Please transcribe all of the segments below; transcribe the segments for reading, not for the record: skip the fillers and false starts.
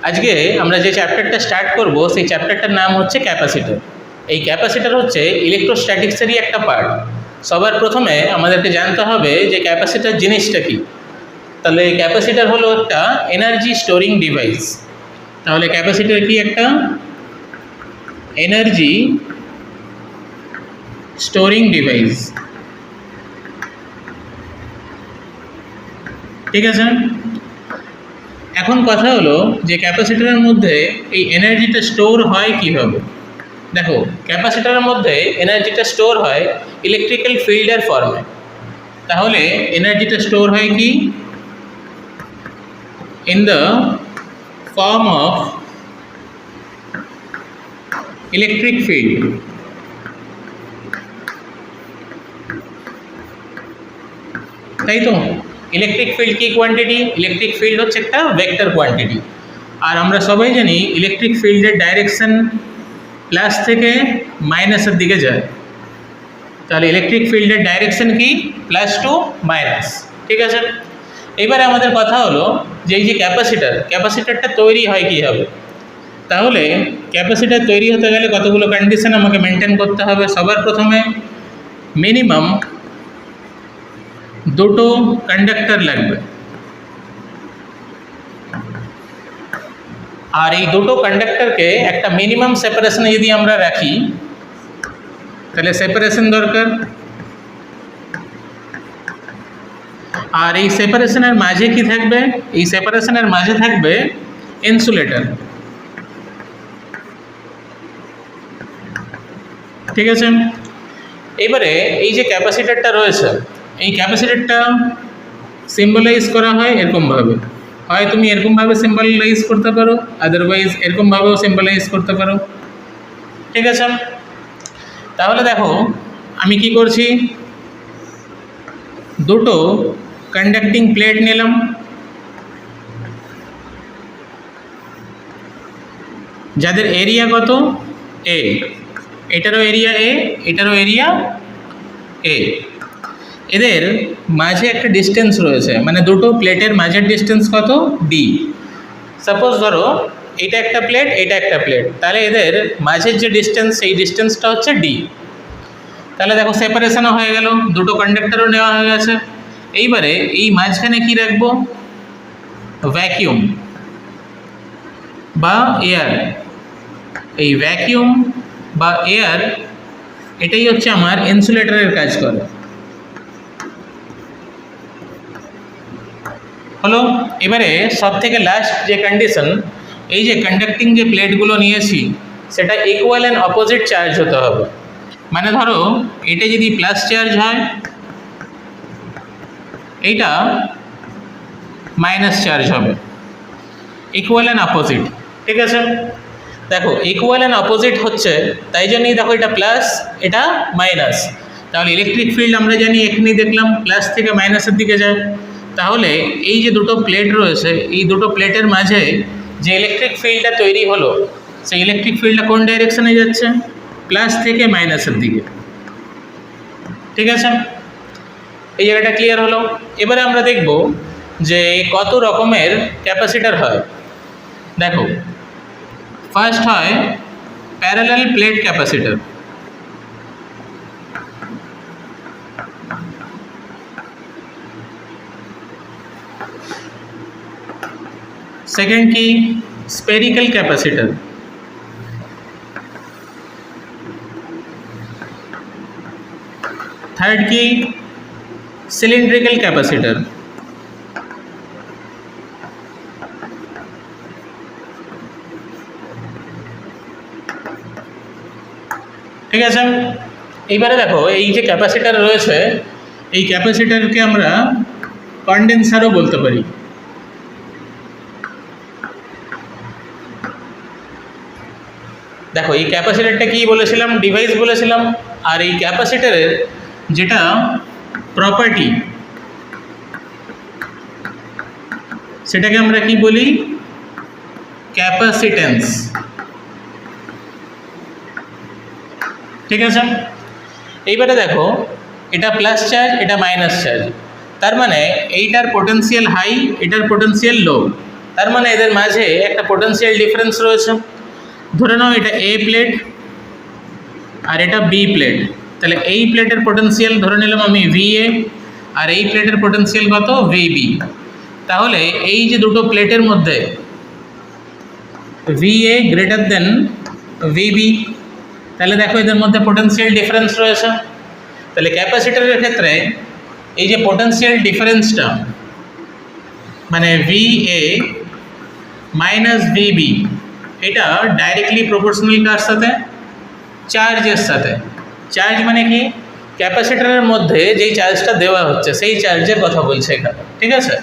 আজকে আমরা যে চ্যাপ্টারটা স্টার্ট করব সেই চ্যাপ্টারটার নাম হচ্ছে ক্যাপাসিটর। এই ক্যাপাসিটর হচ্ছে ইলেকট্রোস্ট্যাটিক্সেরই একটা পার্ট। সবার প্রথমে আমাদেরকে জানতে হবে যে ক্যাপাসিটর জিনিসটা কি। তাহলে ক্যাপাসিটর হলো একটা এনার্জি স্টোরিং ডিভাইস। তাহলে ক্যাপাসিটর কি? একটা এনার্জি স্টোরিং ডিভাইস, ঠিক আছে। এখন কথা হলো যে ক্যাপাসিটরের মধ্যে এই এনার্জিটা স্টোর হয় কীভাবে। দেখো, ক্যাপাসিটরের মধ্যে এনার্জিটা স্টোর হয় ইলেকট্রিক্যাল ফিল্ডের ফর্মে। তাহলে এনার্জিটা স্টোর হয় কি? In the form of electric field. তাই তো, ইলেকট্রিক ফিল্ড কি কোয়ান্টিটি? ইলেকট্রিক ফিল্ড হচ্ছে একটা ভেক্টর কোয়ান্টিটি। আর আমরা সবাই জানি ইলেকট্রিক ফিল্ডের ডাইরেকশন প্লাস থেকে মাইনাসের দিকে যায়। তাহলে ইলেকট্রিক ফিল্ডের ডাইরেকশন কি? প্লাস টু মাইনাস, ঠিক আছে। এবারে আমাদের কথা হলো যে এই যে ক্যাপাসিটরটা তৈরি হয় কীভাবে। তাহলে ক্যাপাসিটর তৈরি হতে গেলে কতগুলো কন্ডিশন আমাকে মেনটেন করতে হবে। সবার প্রথমে মিনিমাম দুটো কন্ডাক্টর লাগবে, আর এই দুটো কন্ডাক্টরকে একটা মিনিমাম সেপারেশনে যদি আমরা রাখি তাহলে সেপারেশন দরকার। আর এই সেপারেশনের মাঝে কি থাকবে? এই সেপারেশনের মাঝে থাকবে ইনসুলেটর, ঠিক আছে। এবারে এই যে ক্যাপাসিটরটা রয়েছে, এই ক্যাপাসিটরটা সিম্বলাইজ করা হয় এরকমভাবে। হয় তুমি এরকমভাবে সিম্বলাইজ করতে পারো, আদারওয়াইজ এরকমভাবেও সিম্বলাইজ করতে পারো, ঠিক আছে। তাহলে দেখো আমি কি করছি, দুটো কন্ডাক্টিং প্লেট নিলাম, যাদের এরিয়া কত? এ। এটারও এরিয়া এ, এটারও এরিয়া এ। এদের মাঝে একটা ডিস্টেন্স রয়েছে, মানে দুটো প্লেটের মাঝের ডিস্টেন্স কত? ডি। সাপোজ ধরো এটা একটা প্লেট, এটা একটা প্লেট, তাহলে এদের মাঝের যে ডিস্টেন্স সেই ডিস্টেন্সটা হচ্ছে ডি। তাহলে দেখো সেপারেশনও হয়ে গেল, দুটো কন্ডাক্টরও নেওয়া হয়ে গেছে। এইবারে এই মাঝখানে কি রাখবো? ভ্যাকিউম বা এয়ার। এই ভ্যাকিউম বা এয়ার এটাই হচ্ছে আমার ইনসুলেটরের কাজ করে। হলো। এবারে সব থেকে লাস্ট যে কন্ডিশন, এই যে কন্ডাক্টিং যে প্লেটগুলো নিয়েছি সেটা ইকুয়াল অ্যান্ড অপোজিট চার্জ হতে হবে। মানে ধরো এটা যদি প্লাস চার্জ হয়, এইটা মাইনাস চার্জ হবে, ইকুয়াল অ্যান্ড অপোজিট, ঠিক আছে। দেখো ইকুয়াল অ্যান্ড অপোজিট হচ্ছে, তাই জন্যই দেখো এটা প্লাস এটা মাইনাস। তাহলে ইলেকট্রিক ফিল্ড আমরা জানি এখানেই দেখলাম প্লাস থেকে মাইনাসের দিকে যায়। তাহলে এই যে দুটো প্লেট রয়েছে, এই দুটো প্লেটের মাঝে যে ইলেকট্রিক ফিল্ডটা তৈরি হলো, সেই ইলেকট্রিক ফিল্ডটা কোন ডাইরেকশনে যাচ্ছে? প্লাস থেকে মাইনাসের দিকে, ঠিক আছে। এই জায়গাটা ক্লিয়ার হলো। এবারে আমরা দেখব যে কত রকমের ক্যাপাসিটর হয়। দেখো, ফার্স্ট হয় প্যারালাল প্লেট ক্যাপাসিটর। সেকেন্ড কি? Spherical capacitor. থার্ড কি? Cylindrical capacitor. ঠিক আছে। এইবারে দেখো এই যে ক্যাপাসিটর রয়েছে, এই ক্যাপাসিটরকে আমরা কন্ডেন্সারও বলতে পারি। দেখো এই ক্যাপাসিটরটা কি বলেছিলাম? ডিভাইস বলেছিলাম। আর এই ক্যাপাসিটরের যেটা প্রপার্টি সেটাকে আমরা কি বলি? ক্যাপাসিট্যান্স, ঠিক আছে। এইবারে দেখো এটা প্লাস চার্জ, এটা মাইনাস চার্জ, তার মানে এইটার পোটেনশিয়াল হাই, এটার পোটেনশিয়াল লো। তার মানে এদের মাঝে একটা পোটেনশিয়াল ডিফারেন্স রয়েছে। ধরে নাও এটা এ প্লেট আর এটা বি প্লেট, তাহলে এই প্লেটের পোটেনশিয়াল ধরে নিলাম আমি VA আর এই প্লেটের পোটেনশিয়াল কত VB। তাহলে এই যে দুটো প্লেটের মধ্যে VA গ্রেটার দেন VB, তাহলে দেখো এদের মধ্যে পোটেনশিয়াল ডিফারেন্স রয়েছে। তাহলে ক্যাপাসিটরের ক্ষেত্রে এই যে পোটেনশিয়াল ডিফারেন্সটা মানে VA মাইনাস VB, এটা ডাইরেক্টলি প্রপোর্শনাল কার সাথে? চার্জের সাথে। চার্জ মানে কি? ক্যাপাসিটরের মধ্যে যেই চার্জটা দেওয়া হচ্ছে সেই চার্জের কথা বলছে এখানে, ঠিক আছে?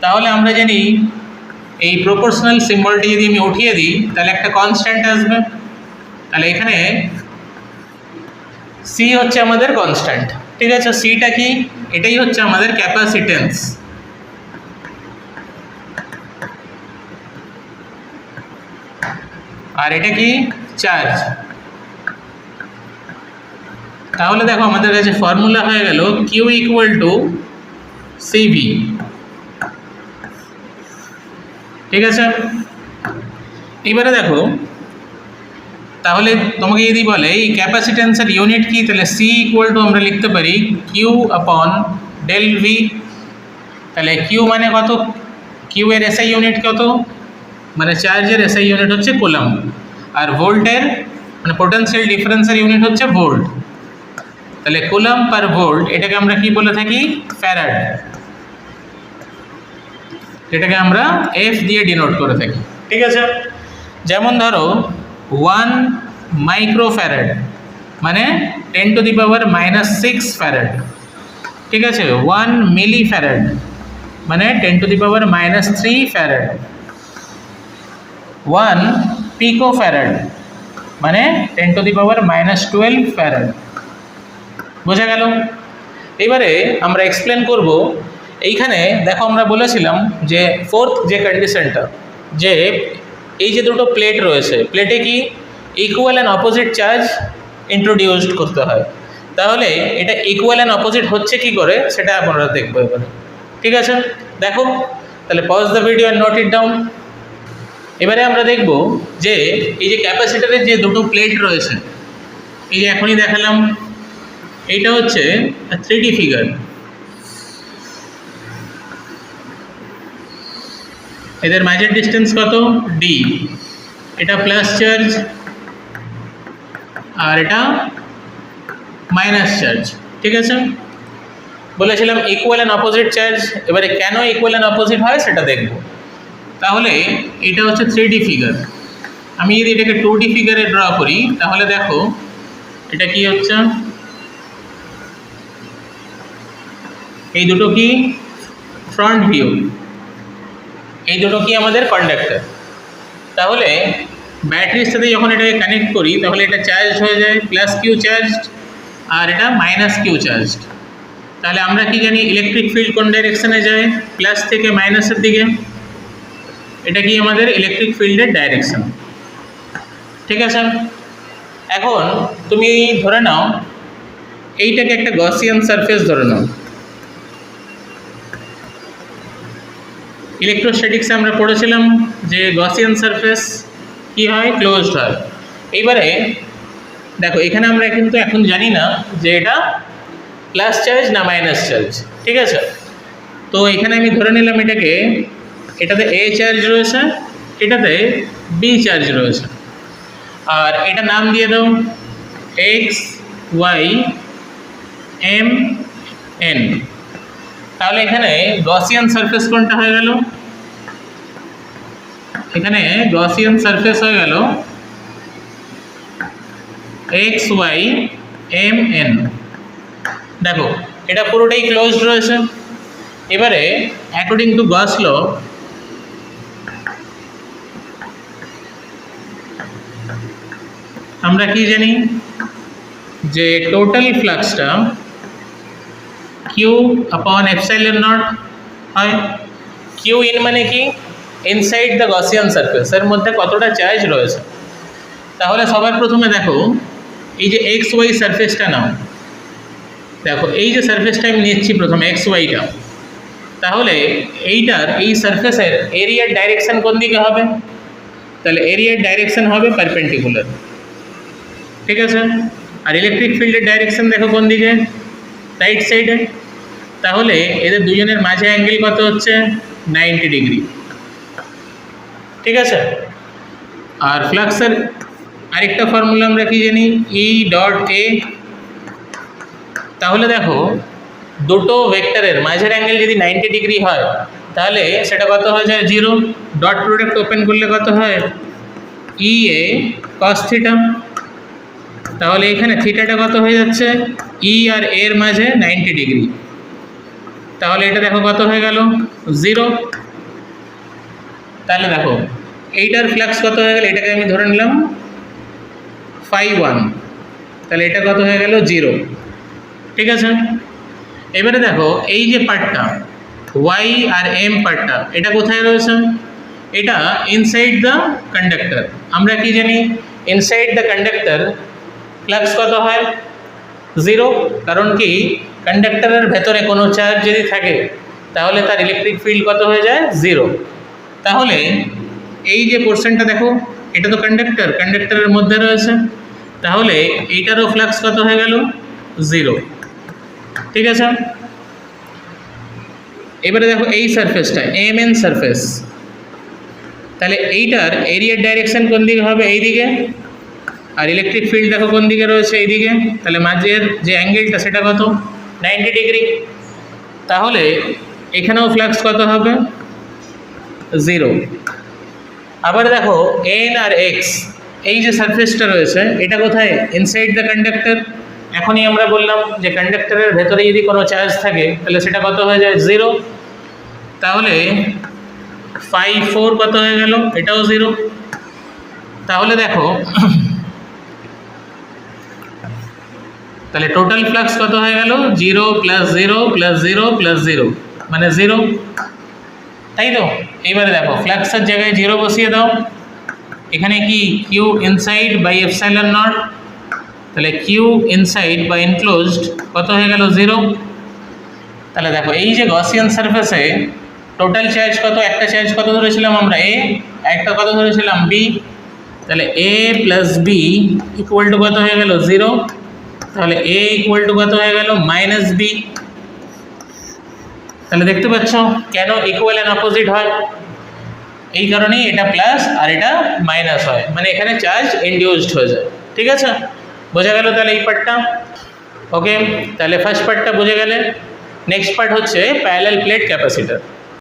তাহলে আমরা জানি এই প্রপোর্শনাল সিম্বলটি যদি আমি উঠিয়ে দিই তাহলে একটা কনস্ট্যান্ট আসবে। তাহলে এখানে C হচ্ছে আমাদের কনস্ট্যান্ট, ঠিক আছে? সিটা কি? এটাই হচ্ছে আমাদের ক্যাপাসিটেন্স। আর এটা কি? চার্জ। তাহলে দেখো আমাদের কাছে ফর্মুলা হয়ে গেল Q ইকুয়াল টু CV, ঠিক আছে? এবারে দেখো, তাহলে তোমাকে যদি বলে এই ক্যাপাসিটেন্সের ইউনিট কি, তাহলে C ইকুয়াল টু আমরা লিখতে পারি Q আপন ডেল V। তাহলে Q মানে কত? Q এর SI ইউনিট কত? মানে চার্জের SI ইউনিট হচ্ছে কুলম্ব, আর ভোল্টের মানে পোটেনশিয়াল ডিফারেন্সের ইউনিট হচ্ছে ভোল্ট। তাহলে কুলম্ব পার ভোল্ট এটাকে আমরা কি বলে থাকি? ফ্যারাড, এটাকে আমরা F দিয়ে ডিনোট করে থাকি, ঠিক আছে? যেমন ধরো 1 মাইক্রো ফ্যারাড মানে 10⁻⁻6 ফ্যারাড, ঠিক আছে? 1 মিলি ফ্যারাড মানে 10⁻⁻3 ফ্যারাড, 1 পিকো ফ্যারাড মানে 10⁻⁻12 ফ্যারাড। বোঝা গেল? এবারে আমরা এক্সপ্লেন করব। এইখানে দেখো আমরা বলেছিলাম যে ফোর্থ যে কন্ডিশনটা, যে এই যে দুটো প্লেট রয়েছে, প্লেটে কি equal and opposite charge introduced করতে হয়। তাহলে এটা ইকুয়াল অ্যান্ড অপোজিট হচ্ছে কি করে সেটা আমরা দেখবো এবারে, ঠিক আছে? দেখো, তাহলে pause the video and note it down. এবারে আমরা দেখব যে এই যে ক্যাপাসিটরের যে দুটো প্লেট রয়েছে, এই যে এখনই দেখালাম, এইটা হচ্ছে 3D ফিগার। এদের মাঝের ডিস্টেন্স কত? D। এটা প্লাস চার্জ আর এটা মাইনাস চার্জ, ঠিক আছে? বলেছিলাম ইকুয়াল অ্যান্ড অপোজিট চার্জ। এবারে কেন ইকুয়াল অ্যান্ড অপোজিট হয় সেটা দেখব। তাহলে এটা হচ্ছে 3D ফিগার। আমি যদি এটাকে 2D ফিগারে ড্র করি তাহলে দেখো এটা কি হচ্ছে, এই দুটো কি ফ্রন্ট ভিউ, এই দুটো কি আমাদের কন্ডাক্টর। তাহলে ব্যাটারির সাথে যখন এটাকে কানেক্ট করি তাহলে এটা চার্জ হয়ে যায় প্লাস কিউ চার্জড আর এটা মাইনাস কিউ চার্জড। তাহলে আমরা কি জানি ইলেকট্রিক ফিল্ড কোন ডাইরেকশনে যায়? প্লাস থেকে মাইনাসের দিকে। এটা কি আমাদের ইলেকট্রিক ফিল্ডের ডাইরেকশন, ঠিক আছে? এখন তুমি ধরে নাও এইটাকে একটা গসিয়ান সারফেস ধরে নাও। ইলেকট্রোস্ট্যাটিক্সে আমরা পড়েছিলাম যে গসিয়ান সারফেস কি হয়? ক্লোজড হয়। এইবারে দেখো এখানে আমরা কিন্তু এখন জানি না যে এটা প্লাস চার্জ না মাইনাস চার্জ, ঠিক আছে? তো এখানে আমি ধরে নিলাম এটাকে, এটাতে A চার্জ রয়েছে, এটাতে B চার্জ রয়েছে, আর এটা নাম দিয়ে দাও X Y M N। তাহলে এখানে গসিয়ান সারফেস কোনটা হয়ে গেল? এখানে গসিয়ান সারফেস হয়ে গেল X Y M N। দেখো এটা পুরোটাই ক্লোজড রয়েছে। এবারে অ্যাকর্ডিং টু গস ল আমরা কি জানি যে টোটাল ফ্লাক্সটা কিউ আপন এপসাইলন নট হয়। কিউ ইন মানে কি? ইনসাইড দ্য গসিয়ান সারফেস, এর মধ্যে কতটা চার্জ রয়েছে। তাহলে সবার প্রথমে দেখো এই যে এক্স ওয়াই সারফেসটা নাও। দেখো এই যে সারফেসটা আমি নিচ্ছি প্রথমে এক্স ওয়াইটা, তাহলে এইটার এই সারফেসের এরিয়ার ডাইরেকশন কোন দিকে হবে? তাহলে এরিয়ার ডাইরেকশন হবে পারপেন্ডিকুলার, ঠিক আছে। আর ইলেকট্রিক ফিল্ডের ডাইরেকশন দেখো কোন দিকে? রাইট সাইডে। তাহলে এদের দুজনের মাঝে অ্যাঙ্গেল কত হচ্ছে? 90 ডিগ্রি, ঠিক আছে। আর ফ্লাক্সের আরেকটা ফর্মুলা আমরা কি জানি? E dot A. তাহলে দেখো দুটো ভেক্টরের মাঝের অ্যাঙ্গেল যদি 90 ডিগ্রি হয় তাহলে সেটা কত হয়ে যায়? 0। ডট প্রোডাক্ট ওপেন করলে কত হয়? ই এ কস থিটা। তাহলে এখানে থিটাটা কত হয়ে যাচ্ছে? ই আর এর মাঝে 90 ডিগ্রি। তাহলে এটা দেখো কত হয়ে গেল? 0। তাহলে দেখো এইটার ফ্লাক্স কত হয়ে গেল? এটাকে আমি ধরে নিলাম φ1, তাহলে এটা কত হয়ে গেল? 0, ঠিক আছে। এবারে দেখো এই যে পার্টটা ওয়াই আর এম পার্টটা, এটা কোথায় রয়েছে? এটা ইনসাইড দ্য কন্ডাক্টর। আমরা কি জানি? ইনসাইড দ্য কন্ডাক্টর ফ্লাক্স কত হয়? 0, কারণ কি কন্ডাক্টরের ভেতরে কোনো চার্জ যদি থাকে তাহলে তার ইলেকট্রিক ফিল্ড কত হয়ে যায়? 0। তাহলে এই যে পোর্শনটা দেখো, এটা তো কন্ডাক্টর, কন্ডাক্টরের মধ্যে রয়েছে, তাহলে এইটারও ফ্লাক্স কত হয়ে গেল? 0, ঠিক আছে। এবারে দেখো এই সারফেসটা এম এন সারফেস, তাহলে এইটার এরিয়ার ডাইরেকশন কোন দিকে হবে? এই দিকে। আর ইলেকট্রিক ফিল্ড দেখো কোন দিকে রয়েছে? এই দিকে। তাহলে মাঝের যে অ্যাঙ্গেলটা সেটা কত? 90 ডিগ্রি। তাহলে এখানেও ফ্লাক্স কত হবে? 0। আবার দেখো এন আর এক্স, এই যে সারফেসটা রয়েছে এটা কোথায়? Inside the conductor. এখনই আমরা বললাম যে কন্ডাক্টরের ভেতরে যদি কোনো চার্জ থাকে তাহলে সেটা কত হয়ে যায়? 0। তাহলে φ4 কত হয়ে গেল? এটাও 0। তাহলে দেখো তাহলে টোটাল ফ্লাক্স কত হয়ে গেল? 0 + 0 + 0 + 0 মানে 0, তাই তো। এইবারে দেখো ফ্লাক্সের জায়গায় 0 বসিয়ে দাও। এখানে কি Q inside by epsilon naught, তাহলে কিউ ইনসাইড বা এনক্লোজড কত হয়ে গেল? 0। তাহলে দেখো এই যে গসিয়ান সারফেসে টোটাল চার্জ কত? একটা চার্জ কত ধরেছিলাম আমরা? এ, একটা কত ধরেছিলাম? বি। তাহলে এ প্লাস বি ইকুয়াল টু কত হয়ে গেল? 0। তাহলে এ ইকুয়াল টু কত হয়ে গেল? -বি। তাহলে দেখতে পাচ্ছ কেন ইকুয়াল অ্যান্ড অপোজিট হয়? এই কারণেই এটা প্লাস আর এটা মাইনাস হয়, মানে এখানে চার্জ ইনডিউসড হয়ে যায়, ঠিক আছে। বোঝা গেল তাহলে এই পার্টটা? ওকে, তাহলে ফার্স্ট পার্টটা বুঝে গেলে। নেক্সট পার্ট হচ্ছে প্যারালাল প্লেট ক্যাপাসিটর।